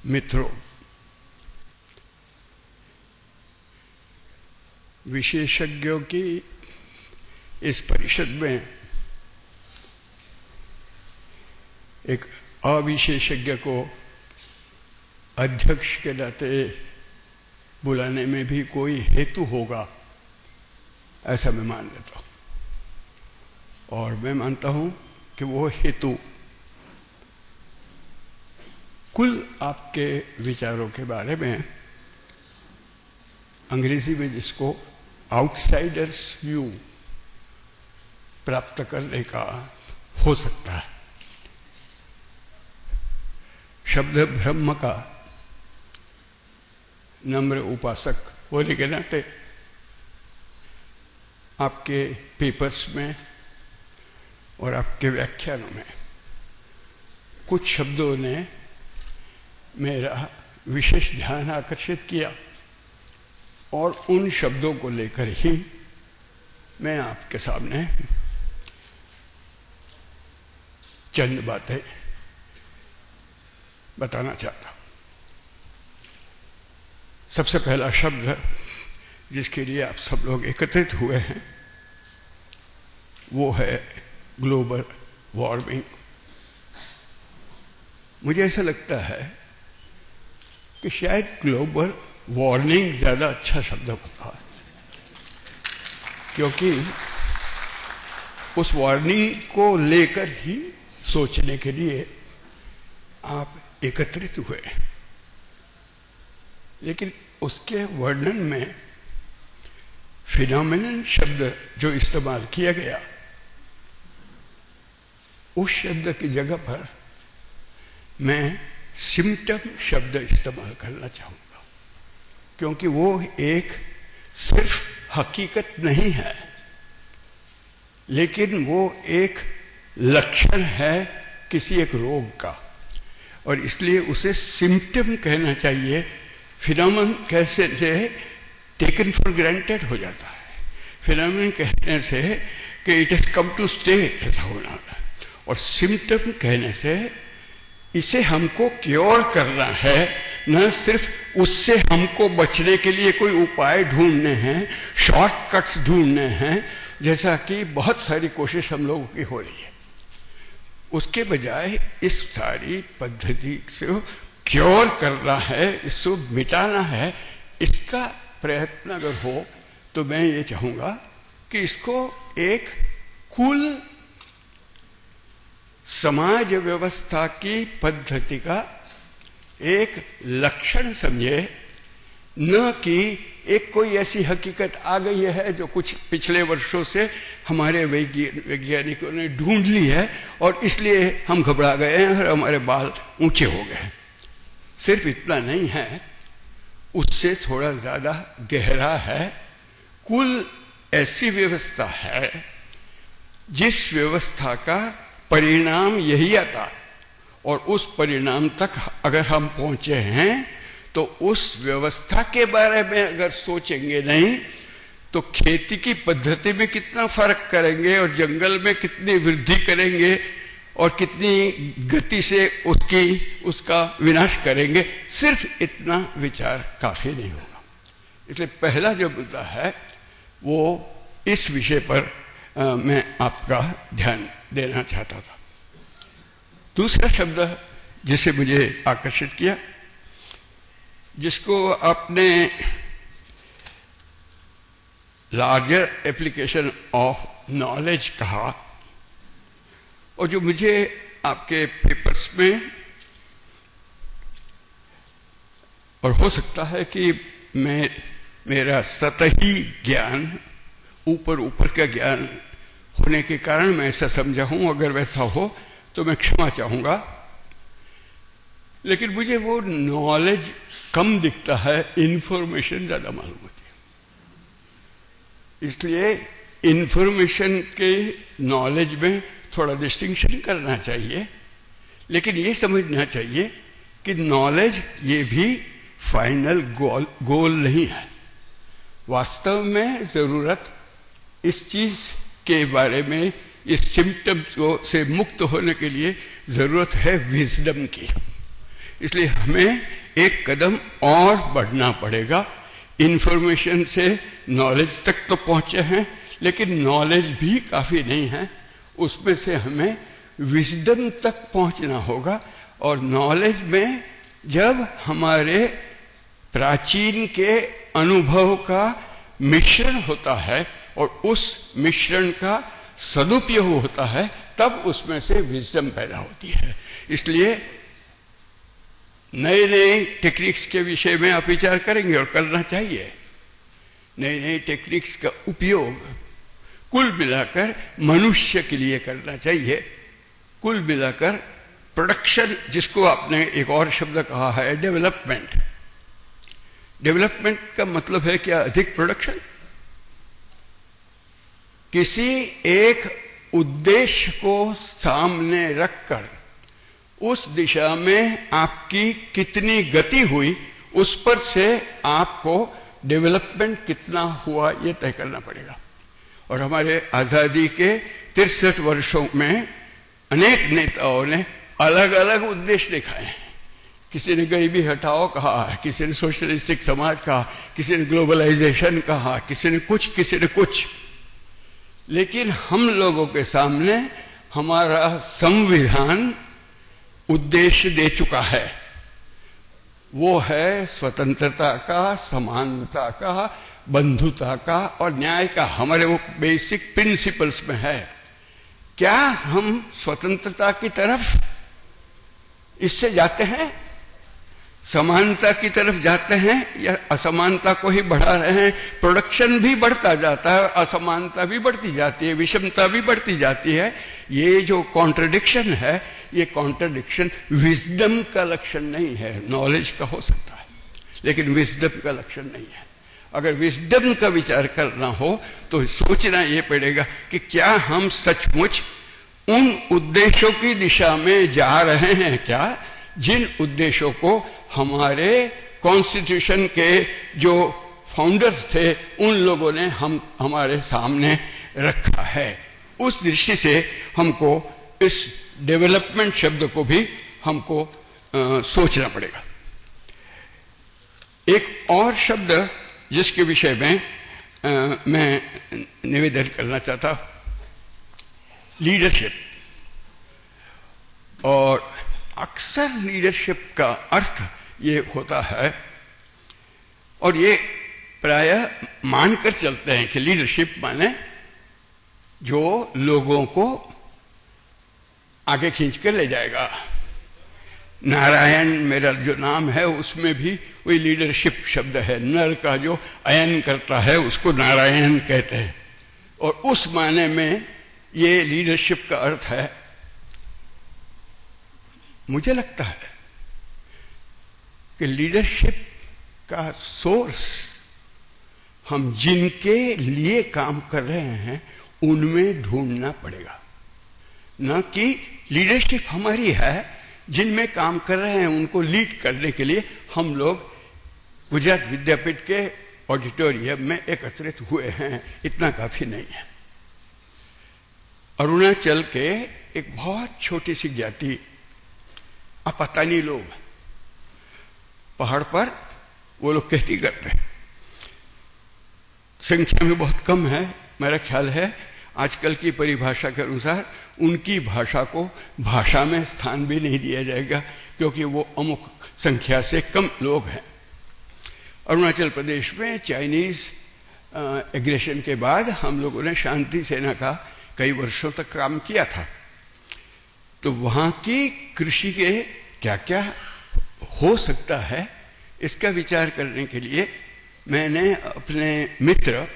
मित्रों, विशेषज्ञों की इस परिषद में एक अविशेषज्ञ को अध्यक्ष के नाते बुलाने में भी कोई हेतु होगा, ऐसा मैं मान लेता हूं। और मैं मानता हूं कि वो हेतु कुल आपके विचारों के बारे में, अंग्रेजी में जिसको आउटसाइडर्स व्यू प्राप्त करने का हो सकता है। शब्द ब्रह्म का नम्र उपासक होने के नाते आपके पेपर्स में और आपके व्याख्यानों में कुछ शब्दों ने मेरा विशेष ध्यान आकर्षित किया और उन शब्दों को लेकर ही मैं आपके सामने चंद बातें बताना चाहता हूं। सबसे पहला शब्द जिसके लिए आप सब लोग एकत्रित हुए हैं वो है ग्लोबल वार्मिंग। मुझे ऐसा लगता है कि शायद ग्लोबल वार्निंग ज्यादा अच्छा शब्द होता है, क्योंकि उस वार्निंग को लेकर ही सोचने के लिए आप एकत्रित हुए। लेकिन उसके वर्णन में फिनोमेनन शब्द जो इस्तेमाल किया गया, उस शब्द की जगह पर मैं सिम्टम शब्द इस्तेमाल करना चाहूंगा, क्योंकि वो एक सिर्फ हकीकत नहीं है, लेकिन वो एक लक्षण है किसी एक रोग का, और इसलिए उसे सिम्टम कहना चाहिए। फिनोमेनन कैसे से टेकन फॉर ग्रांटेड हो जाता है। फिनोमेनन कहने से कि it has come to stay, ऐसा होना है, और सिम्टम कहने से इसे हमको क्योर करना है, न सिर्फ उससे हमको बचने के लिए कोई उपाय ढूंढने हैं, शॉर्टकट्स ढूंढने हैं, जैसा कि बहुत सारी कोशिश हम लोगों की हो रही है। उसके बजाय इस सारी पद्धति से क्योर करना है, इसको मिटाना है, इसका प्रयत्न अगर हो तो मैं ये चाहूंगा कि इसको एक कुल समाज व्यवस्था की पद्धति का एक लक्षण समझे, न कि एक कोई ऐसी हकीकत आ गई है जो कुछ पिछले वर्षों से हमारे वैज्ञानिकों ने ढूंढ ली है और इसलिए हम घबरा गए हैं और हमारे बाल ऊंचे हो गए। सिर्फ इतना नहीं है, उससे थोड़ा ज्यादा गहरा है। कुल ऐसी व्यवस्था है जिस व्यवस्था का परिणाम यही आता, और उस परिणाम तक अगर हम पहुंचे हैं तो उस व्यवस्था के बारे में अगर सोचेंगे नहीं तो खेती की पद्धति में कितना फर्क करेंगे और जंगल में कितनी वृद्धि करेंगे और कितनी गति से उसका विनाश करेंगे, सिर्फ इतना विचार काफी नहीं होगा। इसलिए पहला जो मुद्दा है वो इस विषय पर मैं आपका ध्यान देना चाहता था। दूसरा शब्द जिसे मुझे आकर्षित किया, जिसको आपने लार्जर एप्लीकेशन ऑफ नॉलेज कहा, और जो मुझे आपके पेपर्स में, और हो सकता है कि मेरा सतही ज्ञान, ऊपर का ज्ञान होने के कारण मैं ऐसा समझा हूं, अगर वैसा हो तो मैं क्षमा चाहूंगा, लेकिन मुझे वो नॉलेज कम दिखता है, इंफॉर्मेशन ज्यादा मालूम होती है। इसलिए इंफॉर्मेशन के नॉलेज में थोड़ा डिस्टिंक्शन करना चाहिए, लेकिन ये समझना चाहिए कि नॉलेज ये भी फाइनल गोल नहीं है। वास्तव में जरूरत इस चीज के बारे में, इस सिम्टम से मुक्त होने के लिए जरूरत है विजडम की। इसलिए हमें एक कदम और बढ़ना पड़ेगा। इंफॉर्मेशन से नॉलेज तक तो पहुंचे हैं, लेकिन नॉलेज भी काफी नहीं है। उसमें से हमें विजडम तक पहुंचना होगा। और नॉलेज में जब हमारे प्राचीन के अनुभव का मिश्रण होता है और उस मिश्रण का सदुपयोग होता है, तब उसमें से विजडम पैदा होती है। इसलिए नए नए टेक्निक्स के विषय में आप विचार करेंगे और करना चाहिए। नई नई टेक्निक्स का उपयोग कुल मिलाकर मनुष्य के लिए करना चाहिए। कुल मिलाकर प्रोडक्शन, जिसको आपने एक और शब्द कहा है डेवलपमेंट। डेवलपमेंट का मतलब है क्या? अधिक प्रोडक्शन। किसी एक उद्देश्य को सामने रखकर उस दिशा में आपकी कितनी गति हुई, उस पर से आपको डेवलपमेंट कितना हुआ ये तय करना पड़ेगा। और हमारे आजादी के 63 वर्षों में अनेक नेताओं ने अलग अलग उद्देश्य दिखाए हैं। किसी ने गरीबी हटाओ कहा, किसी ने सोशलिस्टिक समाज कहा, किसी ने ग्लोबलाइजेशन कहा, किसी ने कुछ। लेकिन हम लोगों के सामने हमारा संविधान उद्देश्य दे चुका है। वो है स्वतंत्रता का, समानता का, बंधुता का और न्याय का। हमारे वो बेसिक प्रिंसिपल्स में है। क्या हम स्वतंत्रता की तरफ इससे जाते हैं, समानता की तरफ जाते हैं, या असमानता को ही बढ़ा रहे हैं? प्रोडक्शन भी बढ़ता जाता है, असमानता भी बढ़ती जाती है, विषमता भी बढ़ती जाती है। ये जो कॉन्ट्रडिक्शन है, ये कॉन्ट्रडिक्शन विजडम का लक्षण नहीं है। नॉलेज का हो सकता है, लेकिन विजडम का लक्षण नहीं है। अगर विजडम का विचार करना हो तो सोचना ये पड़ेगा कि क्या हम सचमुच उन उद्देश्यों की दिशा में जा रहे हैं क्या, जिन उद्देश्यों को हमारे कॉन्स्टिट्यूशन के जो फाउंडर्स थे उन लोगों ने हमारे सामने रखा है। उस दृष्टि से हमको इस डेवलपमेंट शब्द को भी हमको सोचना पड़ेगा। एक और शब्द जिसके विषय में मैं निवेदन करना चाहता, लीडरशिप। और अक्सर लीडरशिप का अर्थ ये होता है, और ये प्रायः मानकर चलते हैं कि लीडरशिप माने जो लोगों को आगे खींच कर ले जाएगा। नारायण मेरा जो नाम है उसमें भी वही लीडरशिप शब्द है। नर का जो अयन करता है उसको नारायण कहते हैं। और उस माने में ये लीडरशिप का अर्थ है। मुझे लगता है कि लीडरशिप का सोर्स हम जिनके लिए काम कर रहे हैं उनमें ढूंढना पड़ेगा, न कि लीडरशिप हमारी है। जिनमें काम कर रहे हैं उनको लीड करने के लिए हम लोग गुजरात विद्यापीठ के ऑडिटोरियम में एकत्रित हुए हैं, इतना काफी नहीं है। अरुणाचल के एक बहुत छोटी सी जाति अपातानी लोग, पहाड़ पर वो लोग खेती करते हैं, संख्या में बहुत कम है। मेरा ख्याल है आजकल की परिभाषा के अनुसार उनकी भाषा को भाषा में स्थान भी नहीं दिया जाएगा, क्योंकि वो अमुक संख्या से कम लोग हैं। अरुणाचल प्रदेश में चाइनीज एग्रेशन के बाद हम लोगों ने शांति सेना का कई वर्षों तक काम किया था। तो वहां की कृषि के क्या क्या हो सकता है, इसका विचार करने के लिए मैंने अपने मित्र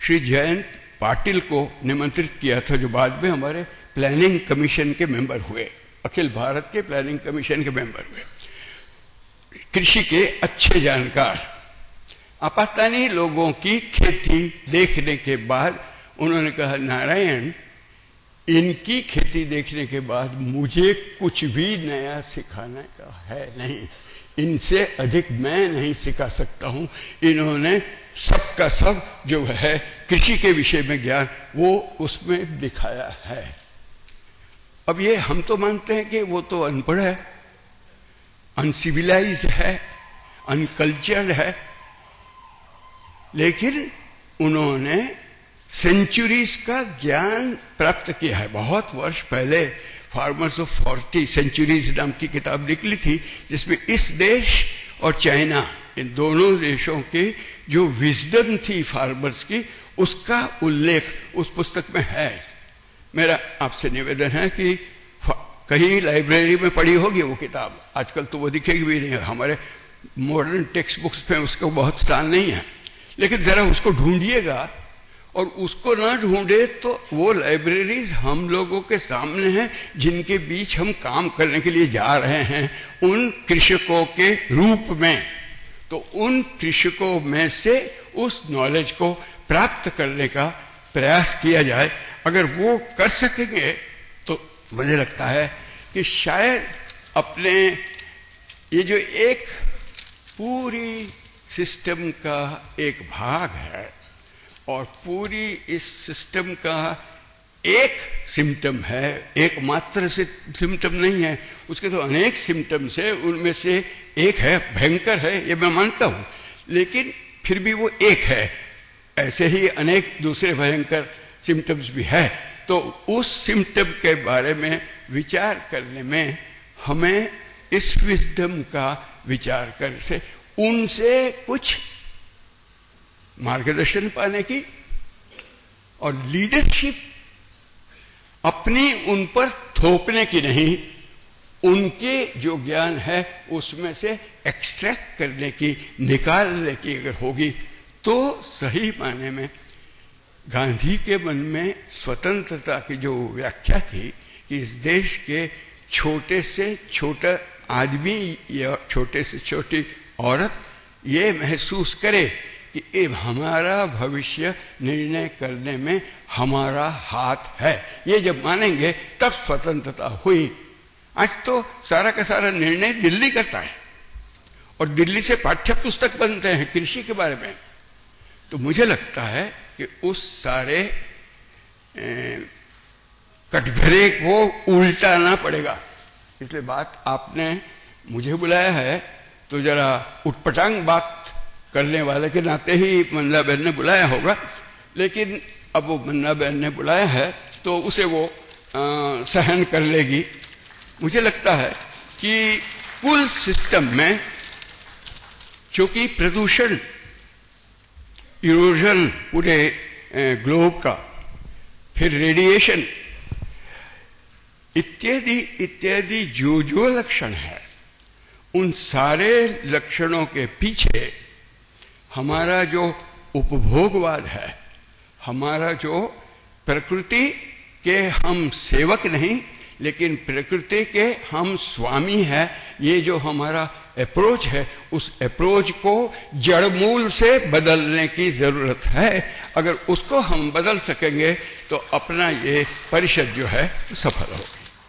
श्री जयंत पाटिल को निमंत्रित किया था, जो बाद में हमारे प्लानिंग कमीशन के मेंबर हुए, अखिल भारत के प्लानिंग कमीशन के मेंबर हुए। कृषि के अच्छे जानकार। आपातानी लोगों की खेती देखने के बाद उन्होंने कहा, नारायण, इनकी खेती देखने के बाद मुझे कुछ भी नया सिखाने का है नहीं, इनसे अधिक मैं नहीं सिखा सकता हूं। इन्होंने सबका सब जो है कृषि के विषय में ज्ञान वो उसमें दिखाया है। अब ये हम तो मानते हैं कि वो तो अनपढ़ है, अनसिविलाइज है, अनकल्चर्ड है, लेकिन उन्होंने सेंचुरीज का ज्ञान प्राप्त किया है। बहुत वर्ष पहले फार्मर्स ऑफ 40 सेंचुरीज नाम की किताब निकली थी, जिसमें इस देश और चाइना, इन दोनों देशों की जो विजडम थी फार्मर्स की, उसका उल्लेख उस पुस्तक में है। मेरा आपसे निवेदन है कि कहीं लाइब्रेरी में पढ़ी होगी वो किताब, आजकल तो वो दिखेगी भी नहीं, हमारे मॉडर्न टेक्स्ट बुक्स में उसको बहुत स्थान नहीं है, लेकिन जरा उसको ढूंढिएगा, और उसको ना ढूंढे तो वो लाइब्रेरीज हम लोगों के सामने हैं, जिनके बीच हम काम करने के लिए जा रहे हैं, उन कृषकों के रूप में। तो उन कृषकों में से उस नॉलेज को प्राप्त करने का प्रयास किया जाए। अगर वो कर सकेंगे तो मुझे लगता है कि शायद अपने ये जो एक पूरी सिस्टम का एक भाग है, और पूरी इस सिस्टम का एक सिम्टम है, एकमात्र से सिम्टम नहीं है, उसके तो अनेक सिम्टम्स है, उनमें से एक है, भयंकर है, ये मैं मानता हूं, लेकिन फिर भी वो एक है। ऐसे ही अनेक दूसरे भयंकर सिम्टम्स भी है। तो उस सिम्टम के बारे में विचार करने में हमें इस विजडम का विचार करने से, उनसे कुछ मार्गदर्शन पाने की और लीडरशिप अपनी उन पर थोपने की नहीं, उनके जो ज्ञान है उसमें से एक्सट्रैक्ट करने की, निकालने की अगर होगी तो सही मायने में गांधी के मन में स्वतंत्रता की जो व्याख्या थी कि इस देश के छोटे से छोटा आदमी या छोटे से छोटी औरत ये महसूस करे कि ये हमारा भविष्य निर्णय करने में हमारा हाथ है, ये जब मानेंगे तब स्वतंत्रता हुई। आज तो सारा का सारा निर्णय दिल्ली करता है, और दिल्ली से पाठ्य पुस्तक बनते हैं कृषि के बारे में। तो मुझे लगता है कि उस सारे कटघरे को उल्टाना पड़ेगा। इसलिए बात आपने मुझे बुलाया है तो जरा उटपटांग बात करने वाले के नाते ही मंदा बहन ने बुलाया होगा, लेकिन अब वो मंदा बहन ने बुलाया है तो उसे वो सहन कर लेगी। मुझे लगता है कि कुल सिस्टम में चूंकि प्रदूषण, इरोजन पूरे ग्लोब का, फिर रेडिएशन इत्यादि इत्यादि जो जो लक्षण है, उन सारे लक्षणों के पीछे हमारा जो उपभोगवाद है, हमारा जो प्रकृति के हम सेवक नहीं लेकिन प्रकृति के हम स्वामी है, ये जो हमारा अप्रोच है, उस अप्रोच को जड़मूल से बदलने की जरूरत है। अगर उसको हम बदल सकेंगे तो अपना ये परिषद जो है सफल होगी।